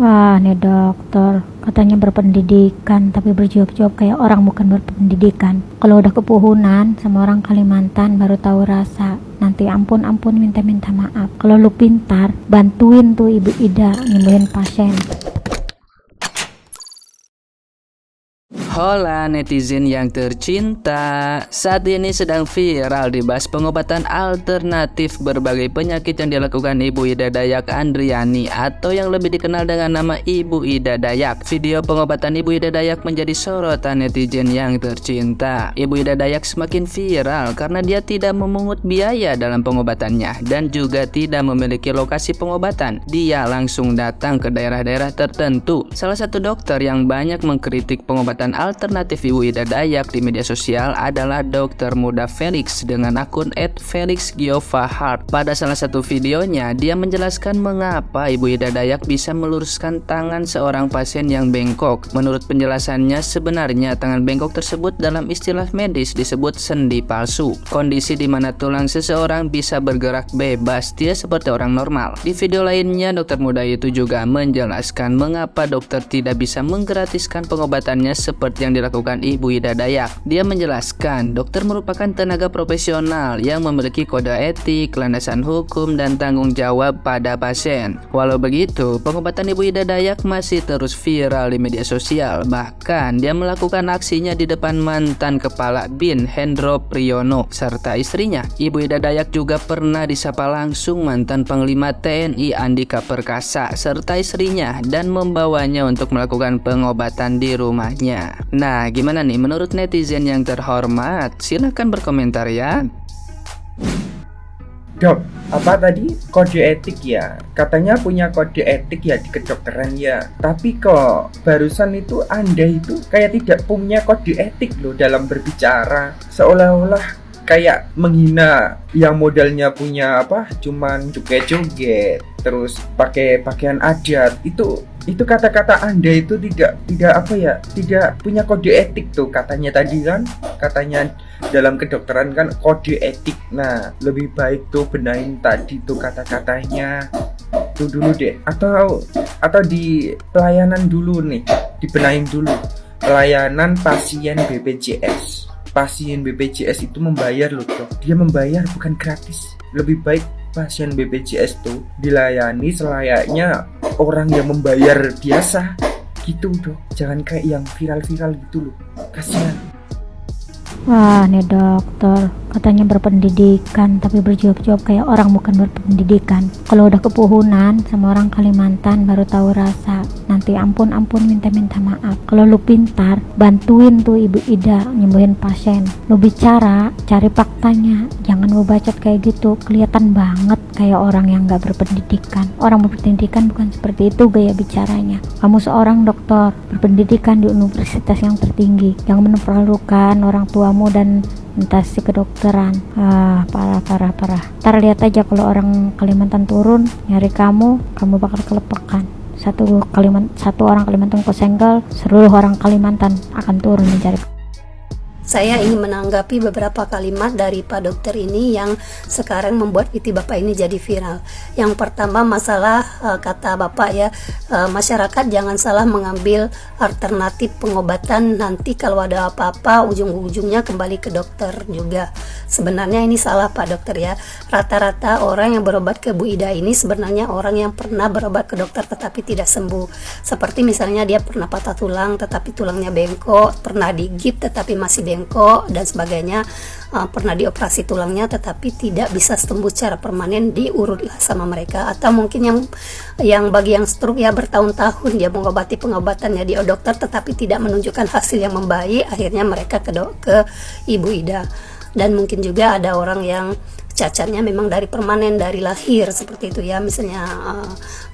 Wah, nih dokter, katanya berpendidikan, tapi berjawab-jawab kayak orang bukan berpendidikan. Kalau udah kepuhunan sama orang Kalimantan baru tahu rasa. Nanti ampun minta-minta maaf. Kalau lu pintar, bantuin tuh Ibu Ida nyembuhin pasien. Hola netizen yang tercinta, saat ini sedang viral dibahas pengobatan alternatif berbagai penyakit yang dilakukan Ibu Ida Dayak Andriani atau yang lebih dikenal dengan nama Ibu Ida Dayak. Video pengobatan Ibu Ida Dayak menjadi sorotan netizen yang tercinta. Ibu Ida Dayak semakin viral karena dia tidak memungut biaya dalam pengobatannya dan juga tidak memiliki lokasi pengobatan. Dia langsung datang ke daerah-daerah tertentu. Salah satu dokter yang banyak mengkritik pengobatan alternatif Ibu Ida Dayak di media sosial adalah Dokter Muda Felix dengan akun @felixgiovahart. Pada salah satu videonya, dia menjelaskan mengapa Ibu Ida Dayak bisa meluruskan tangan seorang pasien yang bengkok. Menurut penjelasannya, sebenarnya tangan bengkok tersebut dalam istilah medis disebut sendi palsu. Kondisi di mana tulang seseorang bisa bergerak bebas, tidak seperti orang normal. Di video lainnya, dokter muda itu juga menjelaskan mengapa dokter tidak bisa menggratiskan pengobatannya seperti yang dilakukan Ibu Ida Dayak. Dia menjelaskan, dokter merupakan tenaga profesional yang memiliki kode etik, landasan hukum, dan tanggung jawab pada pasien. Walau begitu, pengobatan Ibu Ida Dayak masih terus viral di media sosial. Bahkan, dia melakukan aksinya di depan mantan Kepala BIN Hendro Priyono serta istrinya. Ibu Ida Dayak juga pernah disapa langsung mantan Panglima TNI Andika Perkasa serta istrinya dan membawanya untuk melakukan pengobatan di rumahnya. Nah, gimana nih menurut netizen yang terhormat? Silahkan berkomentar ya. Dok, apa tadi kode etik ya? Katanya punya kode etik ya di kedokteran ya. Tapi kok barusan itu Anda itu kayak tidak punya kode etik loh dalam berbicara. Seolah-olah kayak menghina yang modalnya punya cuman joget-joget terus pakai pakaian adat. Itu kata-kata Anda itu tidak punya kode etik tuh katanya tadi kan. Katanya dalam kedokteran kan kode etik. Nah, lebih baik tuh benahin tadi tuh kata-katanya tuh dulu deh, atau di pelayanan dulu nih, dibenahin dulu pelayanan pasien BPJS. Pasien BPJS itu membayar loh dok, dia membayar bukan gratis. Lebih baik pasien BPJS tuh dilayani selayaknya orang yang membayar biasa gitu dok, jangan kayak yang viral-viral gitu loh, kasihan. Wah, nih dokter, katanya berpendidikan, tapi berjawab-jawab kayak orang bukan berpendidikan. Kalau udah kepuhunan sama orang Kalimantan baru tahu rasa. Nanti ampun minta-minta maaf. Kalau lu pintar, bantuin tuh Ibu Ida nyembuhin pasien. Lu bicara, cari faktanya, jangan lu bacot kayak gitu. Kelihatan banget kayak orang yang gak berpendidikan. Orang berpendidikan bukan seperti itu gaya bicaranya. Kamu seorang dokter berpendidikan di universitas yang tertinggi, yang memperlukan orang tuamu dan entasi kedokteran. Parah. Ntar lihat aja kalau orang Kalimantan turun nyari kamu bakal kelepakan. Satu orang Kalimantan kesenggol, seluruh orang Kalimantan akan turun mencari. Saya ingin menanggapi beberapa kalimat dari Pak Dokter ini yang sekarang membuat PT Bapak ini jadi viral. Yang pertama masalah kata Bapak ya, masyarakat jangan salah mengambil alternatif pengobatan, nanti kalau ada apa-apa ujung-ujungnya kembali ke dokter juga. Sebenarnya ini salah Pak Dokter ya. Rata-rata orang yang berobat ke Bu Ida ini sebenarnya orang yang pernah berobat ke dokter tetapi tidak sembuh. Seperti misalnya dia pernah patah tulang tetapi tulangnya bengkok, pernah digigit tetapi masih bengkok dan sebagainya, pernah dioperasi tulangnya tetapi tidak bisa sembuh secara permanen, diurutlah sama mereka. Atau mungkin yang bagi yang stroke ya bertahun-tahun dia mengobati pengobatannya di dokter tetapi tidak menunjukkan hasil yang membaik, akhirnya mereka ke Ibu Ida. Dan mungkin juga ada orang yang cacatnya memang dari permanen, dari lahir seperti itu ya, misalnya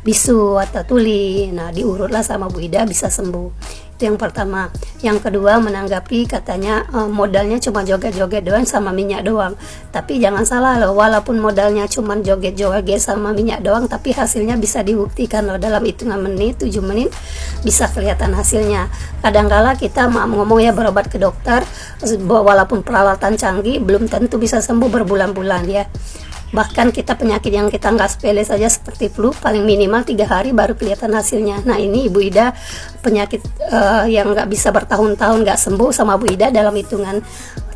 bisu atau tuli. Nah, diurutlah sama Bu Ida bisa sembuh. Itu yang pertama. Yang kedua, menanggapi katanya modalnya cuma joget-joget doang sama minyak doang. Tapi jangan salah loh, walaupun modalnya cuma joget-joget sama minyak doang, tapi hasilnya bisa dibuktikan loh dalam hitungan menit, 7 menit bisa kelihatan hasilnya. Kadangkala kita ngomong ya berobat ke dokter, walaupun peralatan canggih belum tentu bisa sembuh berbulan-bulan ya. Bahkan kita penyakit yang kita nggak sepele saja seperti flu, paling minimal 3 hari baru kelihatan hasilnya. Nah ini Ibu Ida penyakit yang nggak bisa bertahun-tahun nggak sembuh, sama Bu Ida dalam hitungan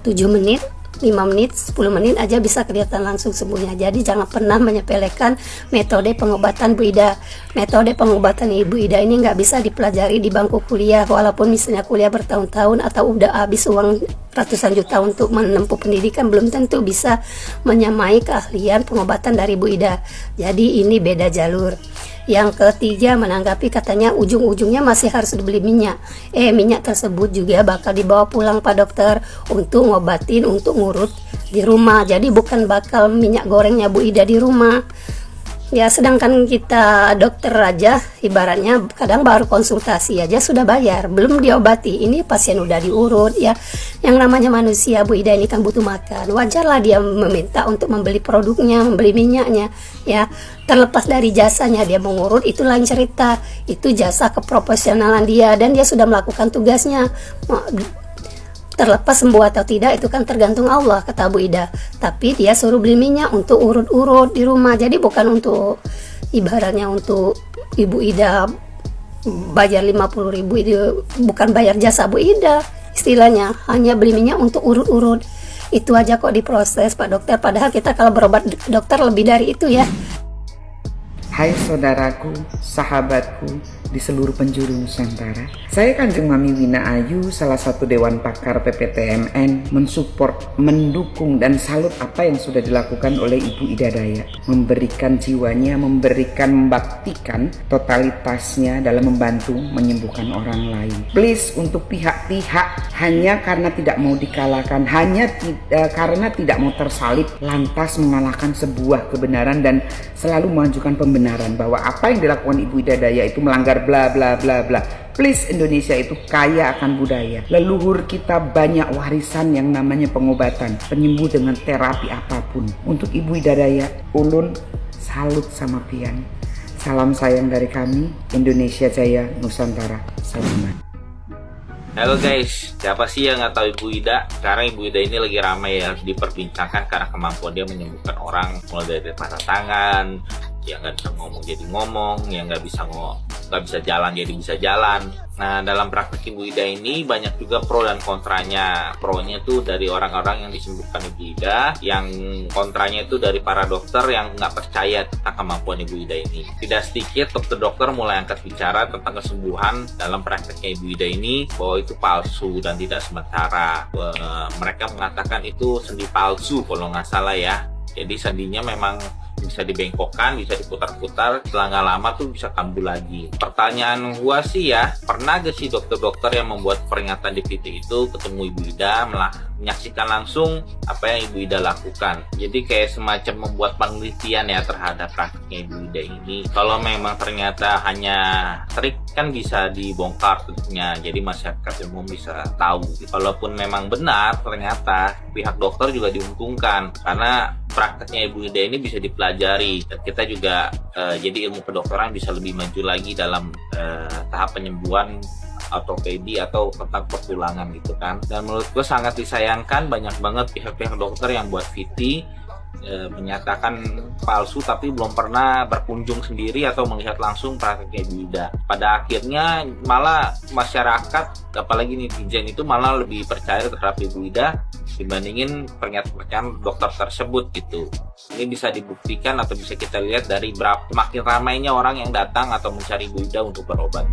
7 menit, 5 menit, 10 menit aja bisa kelihatan langsung sembuhnya. Jadi jangan pernah menyepelekan metode pengobatan Bu Ida. Metode pengobatan Ibu Ida ini nggak bisa dipelajari di bangku kuliah, walaupun misalnya kuliah bertahun-tahun atau udah habis uang ratusan juta untuk menempuh pendidikan, belum tentu bisa menyamai keahlian pengobatan dari Bu Ida. Jadi ini beda jalur. Yang ketiga, menanggapi katanya ujung-ujungnya masih harus dibeli minyak. Minyak tersebut juga bakal dibawa pulang Pak Dokter untuk ngobatin, untuk ngurut di rumah. Jadi bukan bakal minyak gorengnya Bu Ida di rumah. Ya, sedangkan kita dokter aja ibaratnya kadang baru konsultasi aja sudah bayar, belum diobati. Ini pasien udah diurut ya. Yang namanya manusia Bu Ida ini kan butuh makan. Wajarlah dia meminta untuk membeli produknya, membeli minyaknya ya. Terlepas dari jasanya dia mengurut itu lain cerita. Itu jasa keprofesionalan dia dan dia sudah melakukan tugasnya. Terlepas sembuh atau tidak itu kan tergantung Allah, kata Bu Ida. Tapi dia suruh beli minyak untuk urut-urut di rumah. Jadi bukan untuk ibaratnya untuk Ibu Ida bayar 50.000, itu bukan bayar jasa Bu Ida. Istilahnya hanya beli minyak untuk urut-urut. Itu aja kok diproses Pak Dokter. Padahal kita kalau berobat dokter lebih dari itu ya. Hai saudaraku, sahabatku di seluruh penjuru Nusantara. Saya Kanjeng Mami Wina Ayu, salah satu Dewan Pakar PPTMN, mensupport, mendukung dan salut apa yang sudah dilakukan oleh Ibu Ida Dayak. Memberikan jiwanya, membaktikan totalitasnya dalam membantu menyembuhkan orang lain. Please untuk pihak-pihak hanya karena tidak mau dikalahkan, karena tidak mau tersalib, lantas mengalahkan sebuah kebenaran dan selalu mengajukan pembenaran bahwa apa yang dilakukan Ibu Ida Dayak itu melanggar bla bla bla bla. Please, Indonesia itu kaya akan budaya. Leluhur kita banyak warisan yang namanya pengobatan, penyembuh dengan terapi apapun. Untuk Ibu Ida Dayak, ulun salut sama pian. Salam sayang dari kami, Indonesia Jaya, Nusantara. Salam. Halo guys, siapa sih yang nggak tahu Ibu Ida? Sekarang Ibu Ida ini lagi ramai ya, diperbincangkan karena kemampuan dia menyembuhkan orang, mulai dari patah tangan, yang nggak bisa ngomong jadi ngomong, yang nggak bisa jalan jadi bisa jalan. Nah, dalam praktek Ibu Ida ini banyak juga pro dan kontranya. Pro-nya tuh dari orang-orang yang disembuhkan Ibu Ida, yang kontranya itu dari para dokter yang nggak percaya tentang kemampuan Ibu Ida ini. Tidak sedikit dokter-dokter mulai angkat bicara tentang kesembuhan dalam prakteknya Ibu Ida ini, bahwa itu palsu dan tidak sementara. Mereka mengatakan itu sendi palsu kalau nggak salah ya. Jadi sendinya memang bisa dibengkokkan, bisa diputar-putar, setelah nggak lama tuh bisa kambuh lagi. Pertanyaan gua sih ya, pernah gak sih dokter-dokter yang membuat peringatan di titik itu ketemu Ibu Ida, menyaksikan langsung apa yang Ibu Ida lakukan? Jadi kayak semacam membuat penelitian ya terhadap praktiknya Ibu Ida ini. Kalau memang ternyata hanya trik kan bisa dibongkar tentunya, jadi masyarakat umum bisa tahu. Kalaupun memang benar, ternyata pihak dokter juga diuntungkan karena prakteknya Ibu Ida ini bisa dipelajari dan kita juga jadi ilmu kedokteran bisa lebih maju lagi dalam tahap penyembuhan ortopedi atau tentang pertulangan gitu kan. Dan menurut gue sangat disayangkan banyak banget pihak-pihak dokter yang buat VT menyatakan palsu tapi belum pernah berkunjung sendiri atau melihat langsung prakteknya Ibu Ida. Pada akhirnya malah masyarakat apalagi netizen itu malah lebih percaya terhadap Ibu Ida dibandingin pernyataan dokter tersebut gitu. Ini bisa dibuktikan atau bisa kita lihat dari makin ramainya orang yang datang atau mencari Ibu Ida untuk berobat.